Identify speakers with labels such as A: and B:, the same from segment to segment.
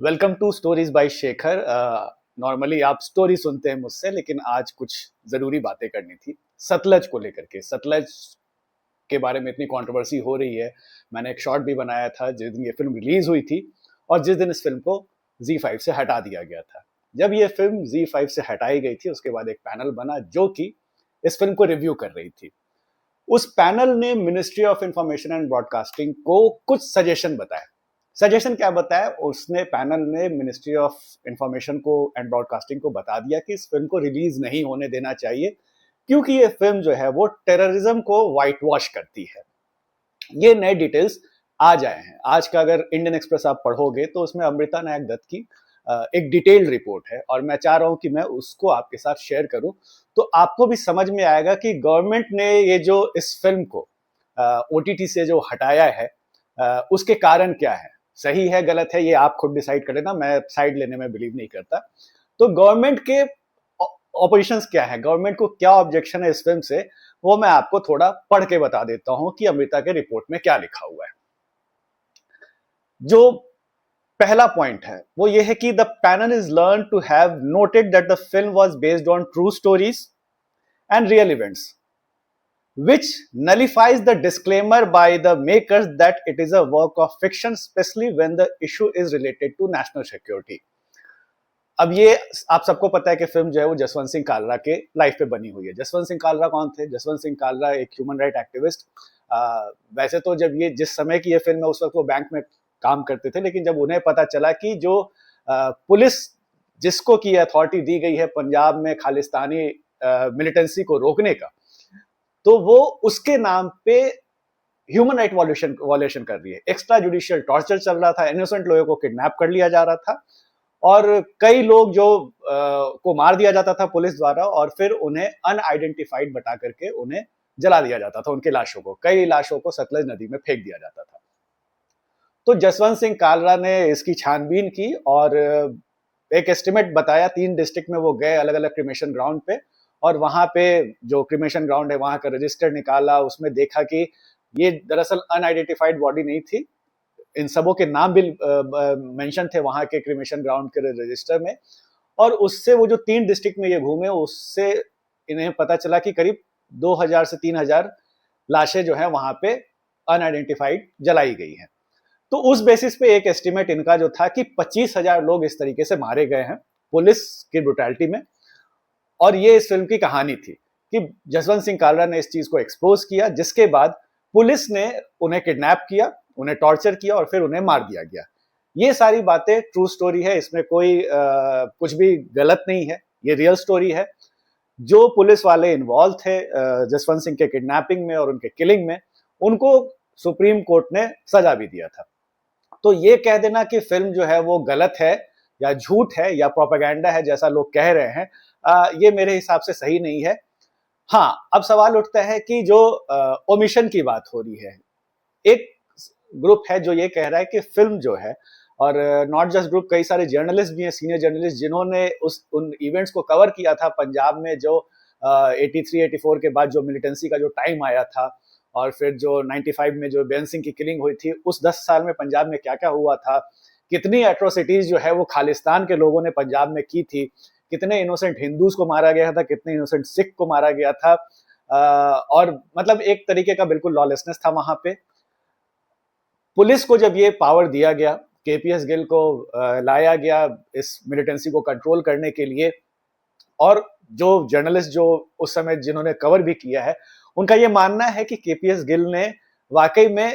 A: Welcome to stories by Shekhar. Normally आप story सुनते हैं मुझसे, लेकिन आज कुछ जरूरी बातें करनी थी सतलज को लेकर के। सतलज के बारे में इतनी कंट्रोवर्सी हो रही है। मैंने एक शॉर्ट भी बनाया था जिस दिन ये फिल्म रिलीज हुई थी और जिस दिन इस फिल्म को Z5 से हटा दिया गया था। जब ये फिल्म Z5 से हटाई गई थी उसके बाद एक पैनल बना जो कि इस फिल्म को रिव्यू कर रही थी। उस पैनल ने ministry of information and broadcasting को कुछ सजेशन बताए। सजेशन क्या बताया? उसने पैनल ने मिनिस्ट्री ऑफ इंफॉर्मेशन को एंड ब्रॉडकास्टिंग को बता दिया कि इस फिल्म को रिलीज नहीं होने देना चाहिए क्योंकि ये फिल्म जो है वो टेररिज्म को व्हाइट वॉश करती है। ये नए डिटेल्स आज आए हैं। आज का अगर इंडियन एक्सप्रेस आप पढ़ोगे तो उसमें अमृता नायक दत्त की एक डिटेल्ड रिपोर्ट है और मैं चाह रहा हूं कि मैं उसको आपके साथ शेयर करूं तो आपको भी समझ में आएगा कि गवर्नमेंट ने ये जो इस फिल्म को OTT से जो हटाया है उसके कारण क्या है। सही है गलत है ये आप खुद डिसाइड कर लेना, मैं साइड लेने में बिलीव नहीं करता। तो गवर्नमेंट के ऑपोजिशंस क्या है, गवर्नमेंट को क्या ऑब्जेक्शन है इस फिल्म से, वो मैं आपको थोड़ा पढ़ के बता देता हूं कि अमृता के रिपोर्ट में क्या लिखा हुआ है। जो पहला पॉइंट है वो ये है कि the panel is learn to have noted that the film was based on true stories and real events which nullifies the disclaimer by the makers that it is a work of fiction, especially when the issue is related to national security. अब ये आप सबको पता है कि film जो है वो जसवंत सिंह कालरा के लाइफ पे बनी हुई है। जसवंत सिंह कालरा कौन थे? जसवंत सिंह कालरा एक ह्यूमन राइट एक्टिविस्ट। वैसे तो जब ये जिस समय की ये फिल्म है उस वक्त वो बैंक में काम करते थे, लेकिन जब उन्हें पता चला कि जो पुलिस जिसको की अथॉरिटी दी गई है पंजाब में खालिस्तानी मिलिटेंसी को रोकने का, तो वो उसके नाम पे ह्यूमन राइट वॉल्यूशन कर रही है। एक्स्ट्रा जुडिशियल टॉर्चर चल रहा था, इनोसेंट लोगों को किडनैप कर लिया जा रहा था और कई लोग जो को मार दिया जाता था पुलिस द्वारा और फिर उन्हें अनआइडेंटिफाइड बता करके उन्हें जला दिया जाता था। उनके लाशों को, कई लाशों को सतलज नदी में फेंक दिया जाता था। तो जसवंत सिंह कालरा ने इसकी छानबीन की और एक एस्टिमेट बताया। 3 डिस्ट्रिक्ट में वो गए अलग अलग क्रिमेशन ग्राउंड पे और वहां पे जो क्रिमेशन ग्राउंड है वहां का रजिस्टर निकाला। उसमें देखा कि ये दरअसल अनआइडेंटिफाइड बॉडी नहीं थी, इन सबों के नाम भी मेंशन थे वहां के क्रिमेशन ग्राउंड के रजिस्टर में। और उससे वो जो 3 डिस्ट्रिक्ट में ये घूमे उससे इन्हें पता चला कि करीब 2000 से 3000 लाशें जो है वहां पे अनआइडेंटिफाइड जलाई गई हैं। तो उस बेसिस पे एक एस्टिमेट इनका जो था कि 25,000 लोग इस तरीके से मारे गए हैं पुलिस की ब्रुटैलिटी में। और ये इस फिल्म की कहानी थी कि जसवंत सिंह कालरा ने इस चीज को एक्सपोज किया, जिसके बाद पुलिस ने उन्हें किडनैप किया, उन्हें टॉर्चर किया और फिर उन्हें मार दिया गया। ये सारी बातें ट्रू स्टोरी है, इसमें कोई कुछ भी गलत नहीं है, ये रियल स्टोरी है। जो पुलिस वाले इन्वॉल्व थे जसवंत सिंह के किडनैपिंग में और उनके किलिंग में, उनको सुप्रीम कोर्ट ने सजा भी दिया था। तो ये कह देना कि फिल्म जो है वो गलत है या झूठ है या प्रोपेगेंडा है जैसा लोग कह रहे हैं, ये मेरे हिसाब से सही नहीं है। हाँ, अब सवाल उठता है कि जो ओमिशन की बात हो रही है, एक ग्रुप है जो ये कह रहा है कि फिल्म जो है, और नॉट जस्ट ग्रुप, कई सारे जर्नलिस्ट भी हैं, सीनियर जर्नलिस्ट, जिन्होंने उन इवेंट्स को कवर किया था पंजाब में जो 83-84 के बाद जो मिलिटेंसी का जो टाइम आया था और फिर जो 95 में जो बेअंत सिंह की किलिंग हुई थी, उस 10 साल में पंजाब में क्या क्या हुआ था, कितनी एट्रोसिटीज जो है वो खालिस्तान के लोगों ने पंजाब में की थी, कितने इनोसेंट हिंदूज को मारा गया था, कितने इनोसेंट सिख को मारा गया था। और मतलब एक तरीके का बिल्कुल लॉलेसनेस था वहां पे। पुलिस को जब ये पावर दिया गया, KPS गिल को लाया गया इस मिलिटेंसी को कंट्रोल करने के लिए, और जो जर्नलिस्ट जो उस समय जिन्होंने कवर भी किया है, उनका ये मानना है कि KPS गिल ने वाकई में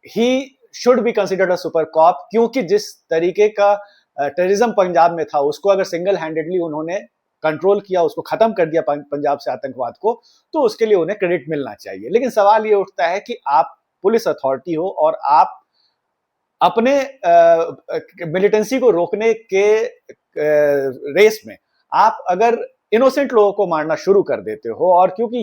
A: he should be considered a super cop, क्योंकि जिस तरीके का टेररिज्म पंजाब में था उसको अगर सिंगल हैंडेडली उन्होंने कंट्रोल किया, उसको खत्म कर दिया पंजाब से आतंकवाद को, तो उसके लिए उन्हें क्रेडिट मिलना चाहिए। लेकिन सवाल ये उठता है कि आप पुलिस अथॉरिटी हो और आप अपने मिलिटेंसी को रोकने के रेस में आप अगर इनोसेंट लोगों को मारना शुरू कर देते हो, और क्योंकि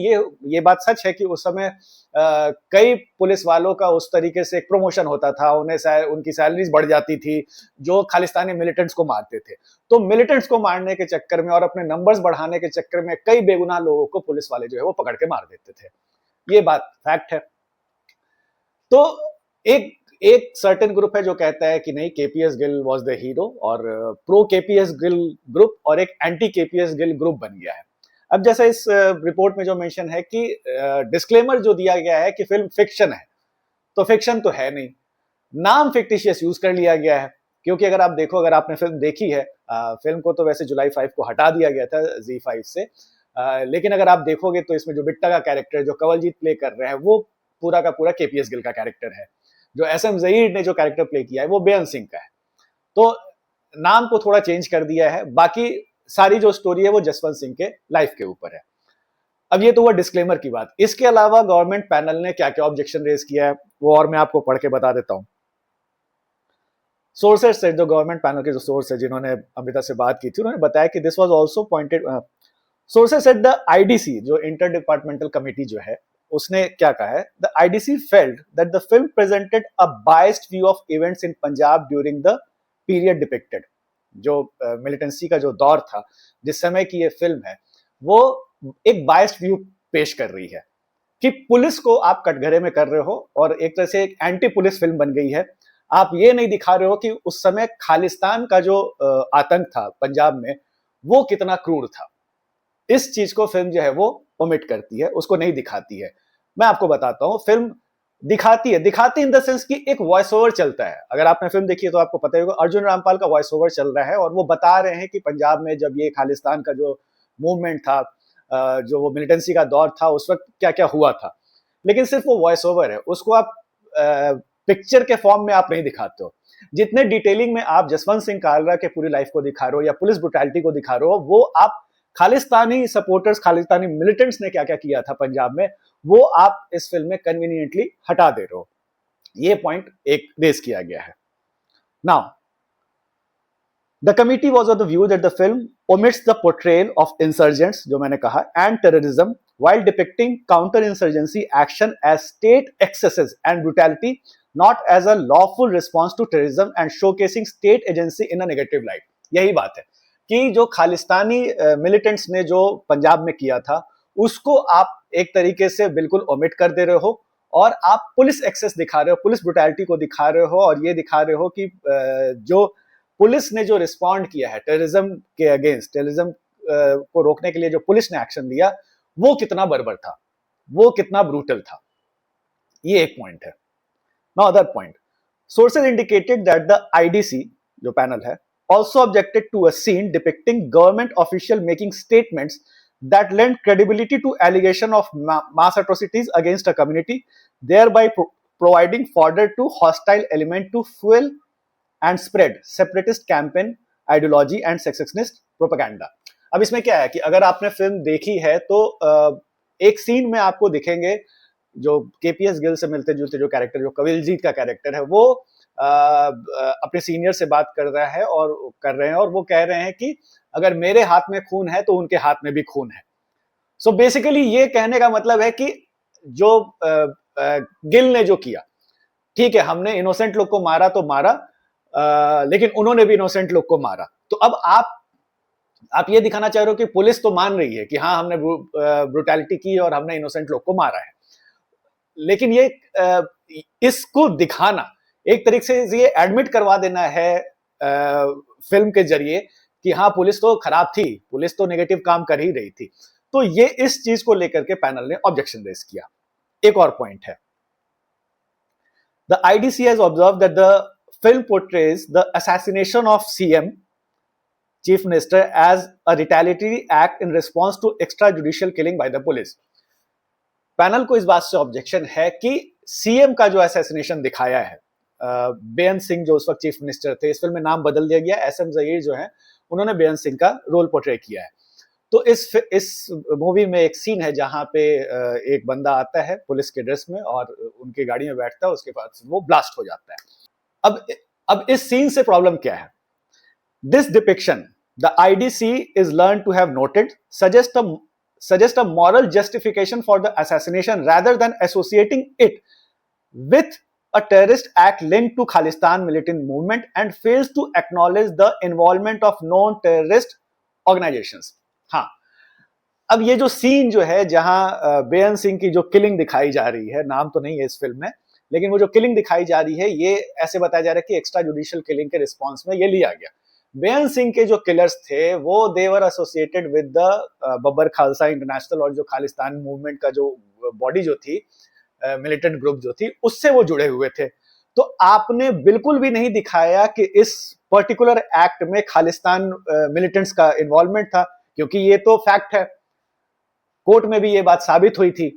A: ये बात सच है कि उस समय कई पुलिस वालों का उस तरीके से एक प्रमोशन होता था, उन्हें उनकी सैलरीज बढ़ जाती थी जो खालिस्तानी मिलिटेंट्स को मारते थे। तो मिलिटेंट्स को मारने के चक्कर में और अपने नंबर्स बढ़ाने के चक्कर में कई बेगुनाह लोगों को पुलिस वाले जो है वो पकड़ के मार देते थे। ये बात फैक्ट है। तो एक एक सर्टेन ग्रुप है जो कहता है कि नहीं, KPS Gill was the hero, और प्रो केपीएस गिल ग्रुप और एक एंटी केपीएस गिल ग्रुप बन गया है। अब जैसा इस रिपोर्ट में जो मेंशन है कि डिस्क्लेमर जो दिया गया है कि फिल्म फिक्शन है, तो फिक्शन तो है नहीं, नाम फिक्टिशियस यूज कर लिया गया है। क्योंकि अगर आप देखो, अगर आपने फिल्म देखी है, फिल्म को तो वैसे जुलाई 5 को हटा दिया गया था Z5 से, लेकिन अगर आप देखोगे तो इसमें जो बिट्टा का कैरेक्टर जो कंवलजीत प्ले कर रहे हैं, वो पूरा का पूरा केपीएस गिल का कैरेक्टर है। जो एसएम जहीर ने जो कैरेक्टर प्ले किया है वो बेअंत सिंह का है। तो नाम को थोड़ा चेंज कर दिया है, बाकी सारी जो स्टोरी है वो जसवंत सिंह के लाइफ के ऊपर है। अब ये तो हुआ डिस्क्लेमर की बात। इसके अलावा गवर्नमेंट पैनल ने क्या क्या ऑब्जेक्शन रेज किया है वो और मैं आपको पढ़ के बता देता हूं। सोर्सेज से, जो गवर्नमेंट पैनल के जो सोर्स है जिन्होंने अमृता से बात की थी, उन्होंने बताया कि this was also pointed, sources said the IDC, जो इंटर डिपार्टमेंटल कमेटी जो है, उसने क्या कहा है, the IDC felt that the film presented a biased view of events in Punjab during the period depicted. जो मिलिटेंसी का जो दौर था जिस समय की ये फिल्म है, वो एक बायस्ड व्यू पेश कर रही है कि पुलिस को आप कटघरे में कर रहे हो, और एक तरह से एक एंटी पुलिस फिल्म बन गई है। आप ये नहीं दिखा रहे हो कि उस समय खालिस्तान का जो आतंक था पंजाब में, वो कितना क्रूर था। इस चीज को फिल्म जो है वो ओमिट करती है, उसको नहीं दिखाती है। मैं आपको बताता हूं, फिल्म दिखाती इन द सेंस कि एक वॉइस ओवर चलता है। अगर आपने फिल्म देखी है तो आपको पता होगा, अर्जुन रामपाल का वॉइस ओवर चल रहा है और वो बता रहे हैं कि पंजाब में जब ये खालिस्तान का जो मूवमेंट था, जो वो मिलिटेंसी का दौर था, उस वक्त क्या क्या हुआ था। लेकिन सिर्फ वो वॉइस ओवर है, उसको आप पिक्चर के फॉर्म में आप नहीं दिखाते हो। जितने डिटेलिंग में आप जसवंत सिंह कालरा के पूरी लाइफ को दिखा रहे हो या पुलिस ब्रुटैलिटी को दिखा रहे हो, वो आप खालिस्तानी सपोर्टर्स, खालिस्तानी मिलिटेंट्स ने क्या क्या किया था पंजाब में, वो आप इस फिल्म में कन्वीनियंटली हटा दे रहे हो। ये पॉइंट एक रेज किया गया है। Now the committee was of the view that the film omits the portrayal of insurgents, जो मैंने कहा, and terrorism while depicting counter-insurgency action as state excesses and brutality, not as a lawful response to terrorism and showcasing state agency in a negative light। यही बात है कि जो Khalistani militants ने जो पंजाब में किया था, उसको आप एक तरीके से बिल्कुल ओमिट कर दे रहे हो, और आप पुलिस एक्सेस दिखा रहे हो, पुलिस ब्रुटैलिटी को दिखा रहे हो, और ये दिखा रहे हो कि जो पुलिस ने जो रिस्पॉन्ड किया है टेररिज्म के अगेंस्ट, टेररिज्म को रोकने के लिए जो पुलिस ने एक्शन लिया, वो कितना बर्बर था, वो कितना ब्रूटल था। ये एक पॉइंट है। Now other point, sources indicated that the IDC, जो पैनल है, also objected to a scene depicting government official making statements that lend credibility to allegation of mass atrocities against a community, thereby providing fodder to hostile element to fuel and spread separatist campaign ideology and secessionist propaganda। अब इसमें क्या है कि अगर आपने film देखी है तो एक सीन में आपको दिखेंगे जो केपीएस गिल से मिलते जुलते जो कैरेक्टर, जो कंवलजीत का कैरेक्टर है, वो अपने सीनियर से बात कर रहा है और कर रहे हैं, और वो कह रहे हैं कि अगर मेरे हाथ में खून है तो उनके हाथ में भी खून है। सो बेसिकली ये कहने का मतलब है कि जो गिल ने जो किया, ठीक है, हमने इनोसेंट लोग को मारा तो मारा, लेकिन उन्होंने भी इनोसेंट लोग को मारा। तो अब आप ये दिखाना चाह रहे हो कि पुलिस तो मान रही है कि हाँ, हमने ब्रुटैलिटी की और हमने इनोसेंट लोग को मारा है, लेकिन ये इसको दिखाना एक तरीके से ये एडमिट करवा देना है फिल्म के जरिए कि हाँ, पुलिस तो खराब थी, पुलिस तो नेगेटिव काम कर ही रही थी। तो ये इस चीज को लेकर के पैनल ने ऑब्जेक्शन रेज किया। एक और पॉइंट है, the IDC has observe that the film portrays the assassination of CM Chief Minister as a retaliatory act in response to extrajudicial killing by the police। Panel को इस बात से objection है कि सीएम का जो असैसिनेशन दिखाया है, बेअंत सिंह जो उस वक्त चीफ मिनिस्टर थे, इस फिल्म में नाम बदल दिया गया, एसएम जहीर जो है उन्होंने बेअंत सिंह का रोल पोर्ट्रे किया है। तो इस मूवी में एक सीन है जहां पे एक बंदा आता है पुलिस के ड्रेस में और उनकी गाड़ी में बैठता है, उसके बाद वो ब्लास्ट हो जाता है। अब इस सीन से प्रॉब्लम क्या है? This depiction, the IDC is learned to have noted, suggest a moral justification for the assassination rather than associating it with a terrorist act linked to Khalistan militant movement, and fails to acknowledge the involvement of known terrorist organizations। हाँ, अब ये जो scene जो है जहां बेअंत सिंह की जो killing दिखाई जा रही है, नाम तो नहीं है इस फिल्म में, लेकिन वो जो किलिंग दिखाई जा रही है ये ऐसे बताया जा रहा है कि एक्स्ट्रा जुडिशियल किलिंग के रिस्पॉन्स में ये लिया गया। बेअंत सिंह के जो किलर्स थे वो they were associated with the Babbar Khalsa international, और जो खालिस्तान मूवमेंट का जो बॉडी जो थी, मिलिटेंट ग्रुप जो थी, उससे वो जुड़े हुए थे। तो आपने बिल्कुल भी नहीं दिखाया कि इस पर्टिकुलर एक्ट में खालिस्तान मिलिटेंट्स का इन्वॉल्वमेंट था, क्योंकि ये तो फैक्ट है, कोर्ट में भी ये बात साबित हुई थी।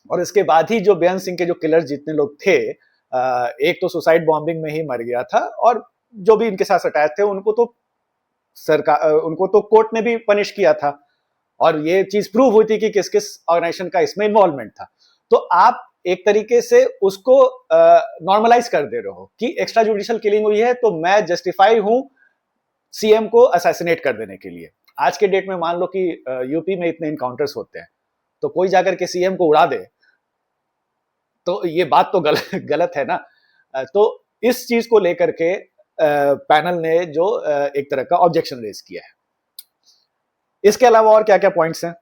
A: और इसके बाद ही जो बेअंत सिंह के जो किलर्स जितने लोग थे, एक तो सुसाइड बॉम्बिंग में ही मर गया था, और जो भी इनके साथ अटैच थे उनको तो सरकार, उनको तो कोर्ट ने भी पनिश किया था, और ये चीज प्रूव हुई थी कि किस किस ऑर्गेनाइजेशन का इसमें इन्वॉल्वमेंट था। तो आप एक तरीके से उसको नॉर्मलाइज कर दे रहे हो कि एक्स्ट्रा जुडिशियल किलिंग हुई है तो मैं जस्टिफाई हूं सीएम को असैसिनेट कर देने के लिए। आज के डेट में मान लो कि यूपी में इतने इनकाउंटर्स होते हैं, तो कोई जाकर के सीएम को उड़ा दे, तो ये बात तो गलत है ना। तो इस चीज को लेकर के पैनल ने जो एक तरह का ऑब्जेक्शन रेज किया है। इसके अलावा और क्या क्या पॉइंट्स हैं?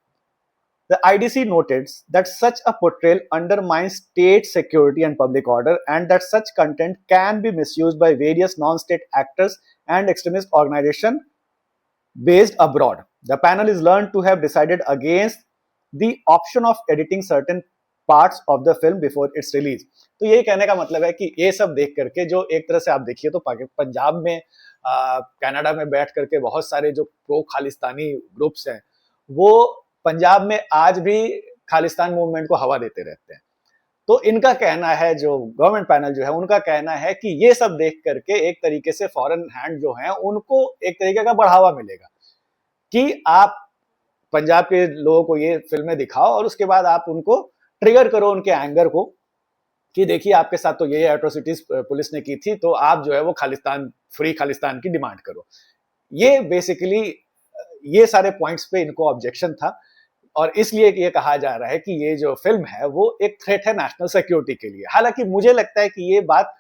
A: The IDC noted that such a portrayal undermines state security and public order, and that such content can be misused by various non-state actors and extremist organizations based abroad. The panel is learned to have decided against the option of editing certain parts of the film before its release. तो ये कहने का मतलब है कि ये सब देख करके, जो एक तरह से आप देखिए तो पंजाब में कनाडा में बैठ करके बहुत सारे जो प्रो खालिस्तानी ग्रुप्स हैं वो पंजाब में आज भी खालिस्तान मूवमेंट को हवा देते रहते हैं। तो इनका कहना है, जो गवर्नमेंट पैनल जो है उनका कहना है कि ये सब देख करके एक तरीके से फॉरेन हैंड जो हैं उनको एक तरीके का बढ़ावा मिलेगा कि आप पंजाब के लोगों को ये फिल्में दिखाओ और उसके बाद आप उनको ट्रिगर करो, उनके एंगर को, कि देखिए आपके साथ तो ये एट्रोसिटीज पुलिस ने की थी, तो आप जो है वो खालिस्तान, फ्री खालिस्तान की डिमांड करो। ये बेसिकली ये सारे पॉइंट्स पे इनको ऑब्जेक्शन था, और इसलिए ये कहा जा रहा है कि ये जो फिल्म है वो एक थ्रेट है नेशनल सिक्योरिटी के लिए। हालांकि मुझे लगता है कि ये बात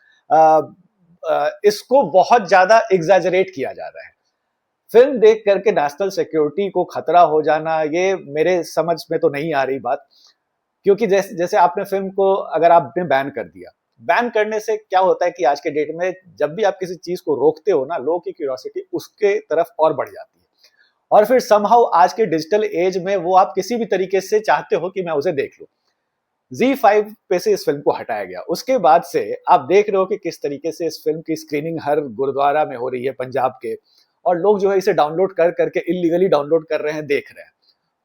A: इसको बहुत ज्यादा एग्जैजरेट किया जा रहा है। फिल्म देख करके नेशनल सिक्योरिटी को खतरा हो जाना, ये मेरे समझ में तो नहीं आ रही बात, क्योंकि जैसे आपने फिल्म को अगर आपने बैन कर दिया, बैन करने से क्या होता है कि आज के डेट में जब भी आप किसी चीज को रोकते हो ना, लोगों की क्यूरियोसिटी उसके तरफ और बढ़ जाती है, और फिर समहाउ आज के डिजिटल एज में वो आप किसी भी तरीके से चाहते हो कि मैं उसे देख लूं। Z5 पे से इस फिल्म को हटाया गया, उसके बाद से आप देख रहे हो कि किस तरीके से इस फिल्म की स्क्रीनिंग हर गुरुद्वारा में हो रही है पंजाब के, और लोग जो है इसे डाउनलोड कर करके इलीगली डाउनलोड कर रहे हैं, देख रहे हैं।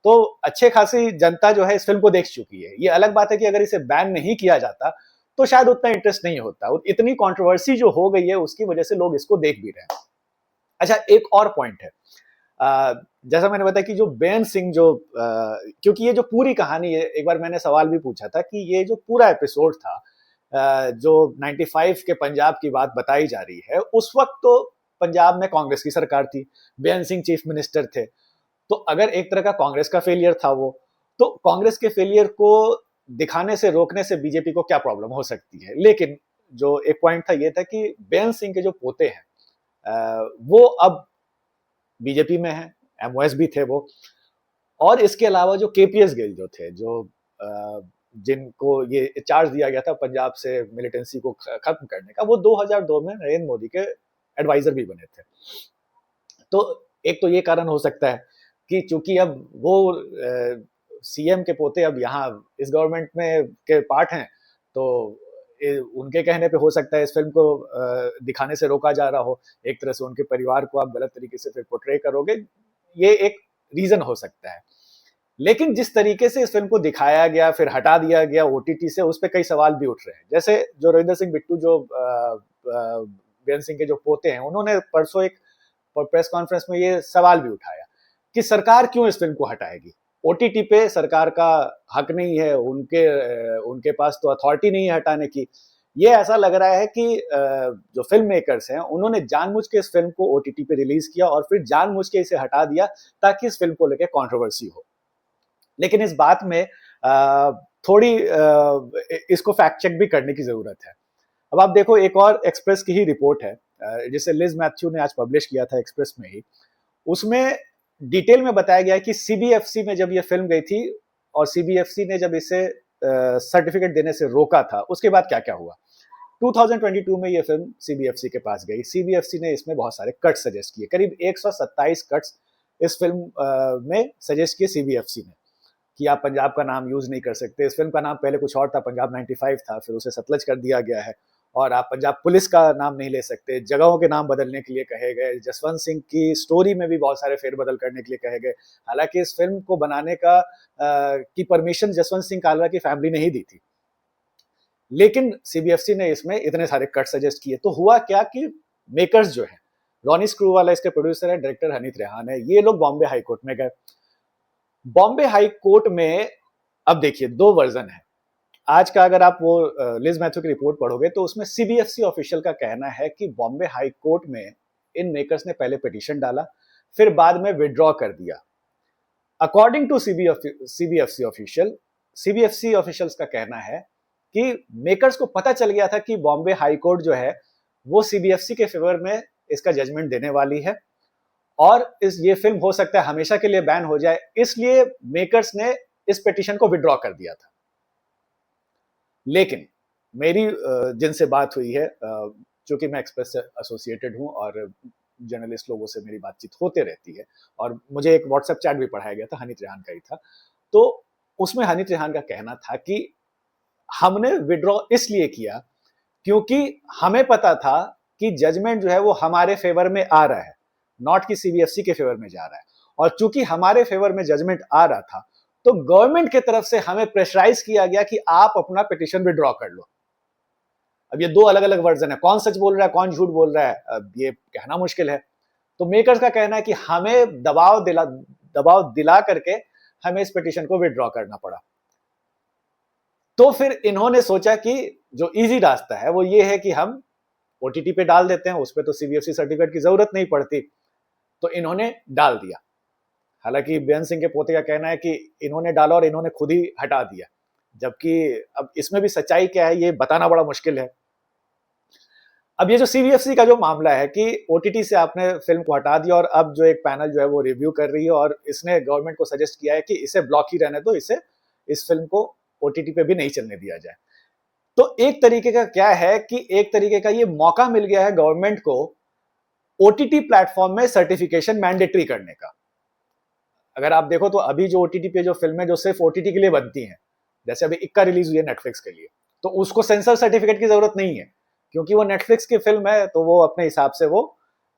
A: तो अच्छे खासी जनता जो है इस फिल्म को देख चुकी है। ये अलग बात है कि अगर इसे बैन नहीं किया जाता तो शायद उतना इंटरेस्ट नहीं होता। इतनी कंट्रोवर्सी जो हो गई है उसकी वजह से लोग इसको देख भी रहे हैं। अच्छा, एक और पॉइंट है, जैसा मैंने बताया कि जो बेअंत सिंह जो क्योंकि ये जो पूरी कहानी है, एक बार मैंने सवाल भी पूछा था कि ये जो पूरा एपिसोड था जो 95 के पंजाब की बात बताई जा रही है, उस वक्त तो पंजाब में कांग्रेस की सरकार थी, बेअंत सिंह चीफ मिनिस्टर थे। तो अगर एक तरह का कांग्रेस का फेलियर था वो, तो कांग्रेस के फेलियर को दिखाने से, रोकने से बीजेपी को क्या प्रॉब्लम हो सकती है। लेकिन जो एक पॉइंट था ये था कि बेअंत सिंह के जो पोते हैं वो अब बीजेपी में है, एमओएस भी थे वो, और इसके अलावा जो केपीएस गिल जो थे, जो जिनको ये चार्ज दिया गया था पंजाब से मिलिटेंसी को खत्म करने का, वो 2002 में नरेंद्र मोदी के एडवाइजर भी बने थे। तो एक तो ये कारण हो सकता है कि चूंकि अब वो सीएम के पोते अब यहाँ इस गवर्नमेंट में के पार्ट हैं, तो उनके कहने पे हो सकता है इस फिल्म को दिखाने से रोका जा रहा हो। एक तरह से उनके परिवार को आप गलत तरीके से फिर पोर्ट्रे करोगे, ये एक रीजन हो सकता है। लेकिन जिस तरीके से इस फिल्म को दिखाया गया, फिर हटा दिया गया ओटीटी से, उस पर कई सवाल भी उठ रहे हैं। जैसे जो रविंदर सिंह बिट्टू, जो बेअंत सिंह के जो पोते हैं, उन्होंने परसों एक प्रेस कॉन्फ्रेंस में ये सवाल भी उठाया कि सरकार क्यों इस फिल्म को हटाएगी। ओटीटी पे सरकार का हक नहीं है, उनके पास तो अथॉरिटी नहीं है हटाने की। ये ऐसा लग रहा है कि जो फिल्म मेकर्स हैं उन्होंने जानबूझ के इस फिल्म को ओटीटी पे रिलीज किया और फिर जानबूझ के इसे हटा दिया ताकि इस फिल्म को लेकर कंट्रोवर्सी हो। लेकिन इस बात में थोड़ी इसको फैक्ट चेक भी करने की जरूरत है। अब आप देखो, एक और एक्सप्रेस की ही रिपोर्ट है जिसे लिज मैथ्यू ने आज पब्लिश किया था एक्सप्रेस में ही। उसमें डिटेल में बताया गया है कि सीबीएफसी में जब ये फिल्म गई थी और सीबीएफसी ने जब इसे सर्टिफिकेट देने से रोका था, उसके बाद क्या क्या हुआ। 2022 में ये फिल्म सीबीएफसी के पास गई। सीबीएफसी ने इसमें बहुत सारे कट सजेस्ट किए, करीब 127 कट्स इस फिल्म में सजेस्ट किए सीबीएफसी ने, कि आप पंजाब का नाम यूज नहीं कर सकते। इस फिल्म का नाम पहले कुछ और था, पंजाब 95 था, फिर उसे सतलज कर दिया गया है। और आप पंजाब पुलिस का नाम नहीं ले सकते, जगहों के नाम बदलने के लिए कहे गए, जसवंत सिंह की स्टोरी में भी बहुत सारे फेरबदल करने के लिए कहे गए। हालांकि इस फिल्म को बनाने की परमिशन जसवंत सिंह कालरा की फैमिली ने ही दी थी, लेकिन सीबीएफसी ने इसमें इतने सारे कट सजेस्ट किए। तो हुआ क्या कि मेकर्स जो है, रॉनी स्क्रूवाला इसके प्रोड्यूसर है, डायरेक्टर हनीत रेहान है, ये लोग बॉम्बे हाई कोर्ट में गए। बॉम्बे हाई कोर्ट में अब देखिए दो वर्जन है आज का। अगर आप वो लिज मैथ्यू की रिपोर्ट पढ़ोगे तो उसमें सीबीएफसी ऑफिशियल का कहना है कि बॉम्बे हाई कोर्ट में इन मेकर्स ने पहले पिटीशन डाला, फिर बाद में विड्रॉ कर दिया। अकॉर्डिंग टू सीबीएफसी ऑफिशियल्स का कहना है कि मेकर्स को पता चल गया था कि बॉम्बे हाई कोर्ट जो है वो सीबीएफसी के फेवर में इसका जजमेंट देने वाली है, और ये फिल्म हो सकता है हमेशा के लिए बैन हो जाए, इसलिए मेकर्स ने इस पिटीशन को विड्रॉ कर दिया था। लेकिन मेरी जिनसे बात हुई है, चूंकि मैं एक्सप्रेस से एसोसिएटेड हूं और जर्नलिस्ट लोगों से मेरी बातचीत होते रहती है, और मुझे एक व्हाट्सएप चैट भी पढ़ाया गया था, हनीत रेहान का ही था, तो उसमें हनीत रेहान का कहना था कि हमने विड्रॉ इसलिए किया क्योंकि हमें पता था कि जजमेंट जो है वो हमारे फेवर में आ रहा है, नॉट कि सीबीएफसी के फेवर में जा रहा है। और चूंकि हमारे फेवर में जजमेंट आ रहा था तो गवर्नमेंट की तरफ से हमें प्रेशराइज किया गया कि आप अपना पिटीशन विड्रॉ कर लो। अब ये दो अलग अलग वर्जन है, कौन सच बोल रहा है कौन झूठ बोल रहा है अब ये कहना मुश्किल है। तो मेकर्स का कहना है कि हमें दबाव दिला करके हमें इस पिटीशन को विड्रॉ करना पड़ा। तो फिर इन्होंने सोचा कि जो इजी रास्ता है वो ये है कि हम ओटीटी पे डाल देते हैं, उस पर तो सीबीएफसी सर्टिफिकेट की जरूरत नहीं पड़ती, तो इन्होंने डाल दिया। हालांकि बेअंत सिंह के पोते का कहना है कि इन्होंने डाला और इन्होंने खुद ही हटा दिया, जबकि अब इसमें भी सच्चाई क्या है ये बताना बड़ा मुश्किल है। अब ये जो सीबीएफसी का जो मामला है कि ओटीटी से आपने फिल्म को हटा दिया और अब जो एक पैनल जो है वो रिव्यू कर रही है और इसने गवर्नमेंट को सजेस्ट किया है कि इसे ब्लॉक ही रहने दो, इस फिल्म को ओटीटी पे भी नहीं चलने दिया जाए। तो एक तरीके का क्या है कि एक तरीके का ये मौका मिल गया है गवर्नमेंट को ओटीटी प्लेटफॉर्म में सर्टिफिकेशन मैंडेटरी करने का। अगर आप देखो तो अभी जो ओटीटी पे जो फिल्में जो सिर्फ ओटीटी के लिए बनती हैं, जैसे अभी इक्का रिलीज हुई है नेटफ्लिक्स के लिए, तो उसको सेंसर सर्टिफिकेट की जरूरत नहीं है क्योंकि वो नेटफ्लिक्स की फिल्म है, तो वो अपने हिसाब से वो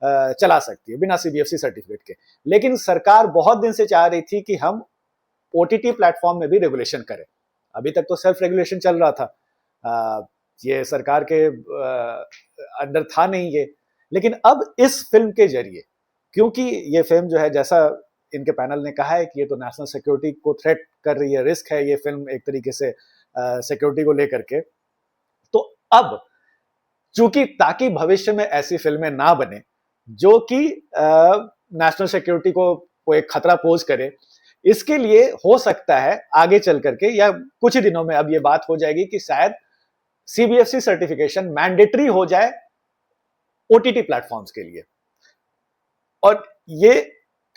A: चला सकती है बिना सीबीएफसी सर्टिफिकेट के। लेकिन सरकार बहुत दिन से चाह रही थी कि हम ओटीटी प्लेटफॉर्म में भी रेगुलेशन करें। अभी तक तो सेल्फ रेगुलेशन चल रहा था, ये सरकार के अंडर था नहीं ये। लेकिन अब इस फिल्म के जरिए, क्योंकि ये फिल्म जो है जैसा इनके पैनल ने कहा है कि ये तो नेशनल सिक्योरिटी को थ्रेट कर रही है, रिस्क है ये फिल्म एक तरीके से सिक्योरिटी को लेकर के, तो अब चूंकि ताकि भविष्य में ऐसी फिल्में ना बने जो कि नेशनल सिक्योरिटी को एक खतरा पोज करे, इसके लिए हो सकता है आगे चल करके या कुछ ही दिनों में अब ये बात हो जाएगी कि शायद सीबीएफसी सर्टिफिकेशन मैंडेटरी हो जाए ओटीटी प्लेटफॉर्म्स के लिए। और ये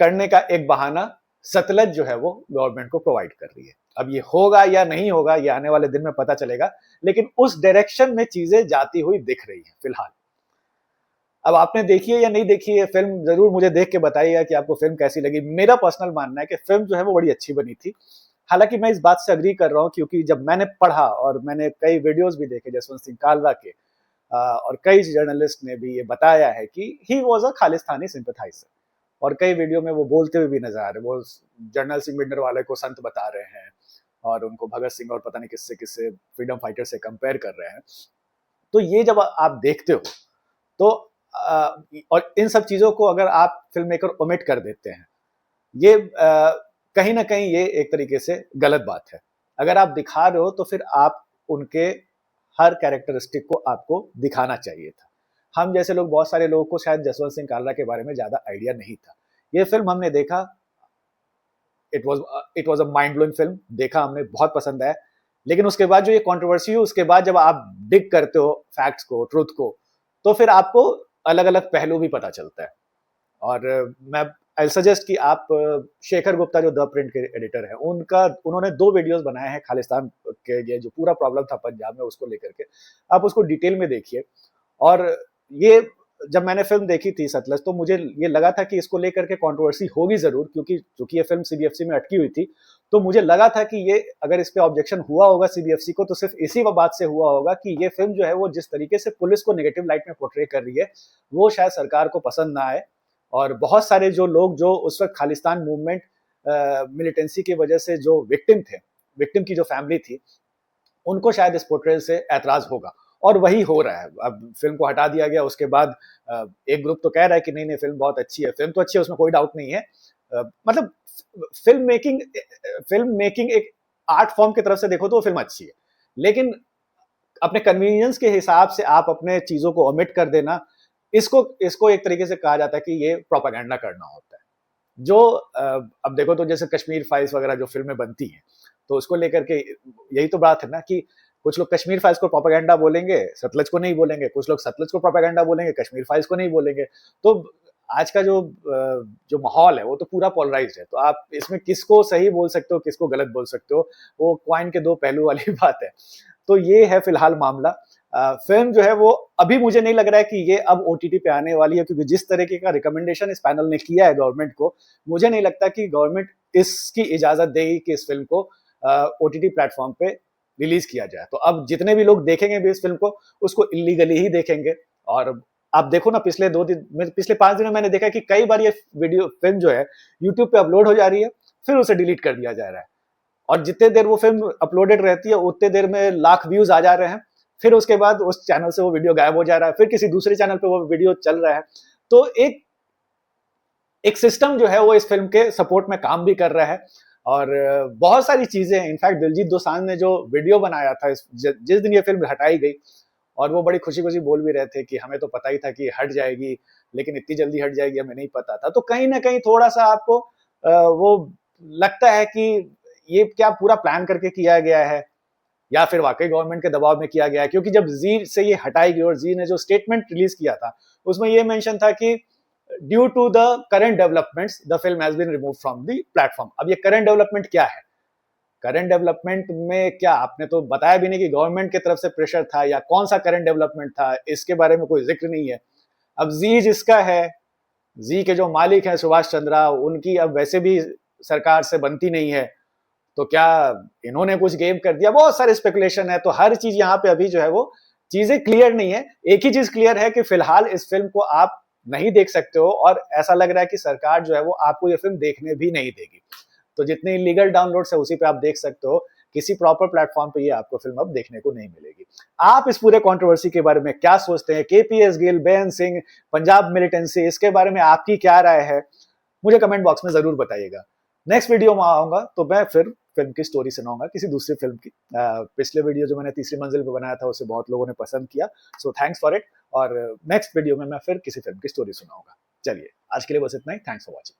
A: करने का एक बहाना सतलज जो है वो गवर्नमेंट को प्रोवाइड कर रही है। अब ये होगा या नहीं होगा ये आने वाले दिन में पता चलेगा, लेकिन उस डायरेक्शन में चीजें जाती हुई दिख रही हैं फिलहाल। अब आपने देखी है या नहीं देखी है फिल्म, जरूर मुझे देख के बताइएगा कि आपको फिल्म कैसी लगी। मेरा पर्सनल मानना है कि फिल्म जो है वो बड़ी अच्छी बनी थी। हालांकि मैं इस बात से अग्री कर रहा हूं क्योंकि जब मैंने पढ़ा और मैंने कई वीडियोस भी देखे जसवंत सिंह कालरा के, और कई जर्नलिस्ट ने भी ये बताया है कि he was a Khalistani sympathiser, और कई वीडियो में वो बोलते हुए भी नजर आ रहे, वो जनरल सिंह भिंडरवाले को संत बता रहे हैं और उनको भगत सिंह और पता नहीं किससे किससे फ्रीडम फाइटर से कंपेयर कर रहे हैं। तो ये जब आप देखते हो तो और इन सब चीजों को अगर आप फिल्म मेकर ओमिट कर देते हैं, ये कहीं ना कहीं ये एक तरीके से गलत बात है। अगर आप दिखा रहे हो तो फिर आप उनके हर कैरेक्टरिस्टिक को आपको दिखाना चाहिए था। हम जैसे लोग, बहुत सारे लोगों को शायद जसवंत सिंह कालरा के बारे में ज्यादा आइडिया नहीं था। ये फिल्म हमने देखा, it was a mind blowing film, देखा हमने, बहुत पसंद आया। लेकिन उसके बाद जो ये कंट्रोवर्सी हुई, उसके बाद जब आप डिग करते हो फैक्ट्स को, ट्रुथ को, तो फिर आपको अलग अलग पहलू भी पता चलता है। और मैं आई सजेस्ट कि आप शेखर गुप्ता जो द प्रिंट के एडिटर है उन्होंने 2 वीडियोस बनाए हैं खालिस्तान के, ये जो पूरा प्रॉब्लम था पंजाब में उसको लेकर के, आप उसको डिटेल में देखिए। और ये जब मैंने फिल्म देखी थी सतलज, तो मुझे ये लगा था कि इसको लेकर के कंट्रोवर्सी होगी जरूर, क्योंकि चूंकि ये फिल्म सीबीएफसी में अटकी हुई थी, तो मुझे लगा था कि ये अगर इस पे ऑब्जेक्शन हुआ होगा सीबीएफसी को, तो सिर्फ इसी बात से हुआ होगा कि ये फिल्म जो है वो जिस तरीके से पुलिस को नेगेटिव लाइट में पोर्ट्रे कर रही है वो शायद सरकार को पसंद ना आए। और बहुत सारे जो लोग जो उस वक्त खालिस्तान मूवमेंट मिलिटेंसी की वजह से जो विक्टिम की जो फैमिली थी, उनको शायद इस पोर्ट्रेल से ऐतराज होगा, और वही हो रहा है। अब फिल्म को हटा दिया गया, उसके बाद एक ग्रुप तो कह रहा है कि नहीं नहीं फिल्म बहुत अच्छी है, फिल्म तो अच्छी है, उसमें कोई डाउट नहीं है। मतलब फिल्म मेकिंग एक आर्ट फॉर्म की तरफ से देखो तो वो फिल्म अच्छी है, लेकिन अपने कन्वीनियंस के हिसाब से आप अपने चीजों को ओमिट कर देना, इसको एक तरीके से कहा जाता है कि ये प्रोपेगेंडा करना होता है। जो अब देखो तो जैसे कश्मीर फाइल्स वगैरह जो फिल्में बनती हैं, तो उसको लेकर के यही तो बात है ना कि कुछ लोग कश्मीर फाइल्स को प्रोपेगेंडा बोलेंगे, सतलज को नहीं बोलेंगे, कुछ लोग सतलज को प्रोपेगेंडा बोलेंगे, कश्मीर फाइल्स को नहीं बोलेंगे। तो आज का जो माहौल है वो तो पूरा पोलराइज्ड है, तो आप इसमें किसको सही बोल सकते हो, किसको गलत बोल सकते हो, वो क्वाइन के 2 पहलू वाली बात है। तो ये है फिलहाल मामला। फिल्म जो है वो अभी मुझे नहीं लग रहा है कि ये अब ओटीटी पे आने वाली है, क्योंकि जिस तरीके का रिकमेंडेशन इस पैनल ने किया है गवर्नमेंट को, मुझे नहीं लगता कि गवर्नमेंट इसकी इजाजत देगी कि इस फिल्म को ओटीटी प्लेटफॉर्म पे रिलीज किया जाए। तो अब जितने भी लोग देखेंगे भी इस फिल्म को, उसको इलीगली ही देखेंगे। और आप देखो ना, पिछले 5 दिन में मैंने देखा कि कई बार ये फिल्म जो है यूट्यूब पे अपलोड हो जा रही है, फिर उसे डिलीट कर दिया जा रहा है, और जितने देर वो फिल्म अपलोडेड रहती है उतने देर में लाख व्यूज आ जा रहे हैं, फिर उसके बाद उस चैनल से वो वीडियो गायब हो जा रहा है, फिर किसी दूसरे चैनल पे वो वीडियो चल रहा है। तो एक सिस्टम जो है वो इस फिल्म के सपोर्ट में काम भी कर रहा है, और बहुत सारी चीजें हैं। इनफैक्ट दिलजीत दोसांझ ने जो वीडियो बनाया था जिस दिन ये फिल्म हटाई गई, और वो बड़ी खुशी खुशी बोल भी रहे थे कि हमें तो पता ही था कि हट जाएगी, लेकिन इतनी जल्दी हट जाएगी हमें नहीं पता था। तो कहीं ना कहीं थोड़ा सा आपको वो लगता है कि ये क्या पूरा प्लान करके किया गया है, या फिर वाकई गवर्नमेंट के दबाव में किया गया है। क्योंकि जब जी से ये हटाई गई और जी ने जो स्टेटमेंट रिलीज किया था, उसमें ये मेंशन था कि due to the current developments the film has been remove from the platform. अब ये करंट डेवलपमेंट क्या है? करंट डेवलपमेंट में क्या, आपने तो बताया भी नहीं कि गवर्नमेंट की तरफ से प्रेशर था या कौन सा करंट डेवलपमेंट था, इसके बारे में कोई जिक्र नहीं है। अब जी जिसका है, जी के जो मालिक हैं सुभाष चंद्रा, उनकी अब वैसे भी सरकार से बनती नहीं है, तो क्या इन्होंने कुछ गेम कर दिया? बहुत सारे स्पेकुलेशन है, तो हर चीज यहाँ पे अभी जो है वो चीजें क्लियर नहीं है। एक ही चीज क्लियर है कि फिलहाल इस फिल्म को आप नहीं देख सकते हो, और ऐसा लग रहा है कि सरकार जो है वो आपको ये फिल्म देखने भी नहीं देगी। तो जितने इलीगल डाउनलोड्स है उसी पे आप देख सकते हो, किसी प्रॉपर प्लेटफॉर्म पे ये आपको फिल्म अब देखने को नहीं मिलेगी। आप इस पूरे कंट्रोवर्सी के बारे में क्या सोचते हैं? केपीएस गिल, बेअंत सिंह, पंजाब मिलिटेंसी, इसके बारे में आपकी क्या राय है? मुझे कमेंट बॉक्स में जरूर बताइएगा। नेक्स्ट वीडियो में आऊंगा तो मैं फिर फिल्म की स्टोरी सुनाऊंगा, किसी दूसरी फिल्म की। पिछले वीडियो जो मैंने तीसरी मंजिल पे बनाया था उसे बहुत लोगों ने पसंद किया, सो थैंक्स फॉर इट। और नेक्स्ट वीडियो में मैं फिर किसी फिल्म की स्टोरी सुनाऊंगा। चलिए आज के लिए बस इतना ही। Thanks for watching.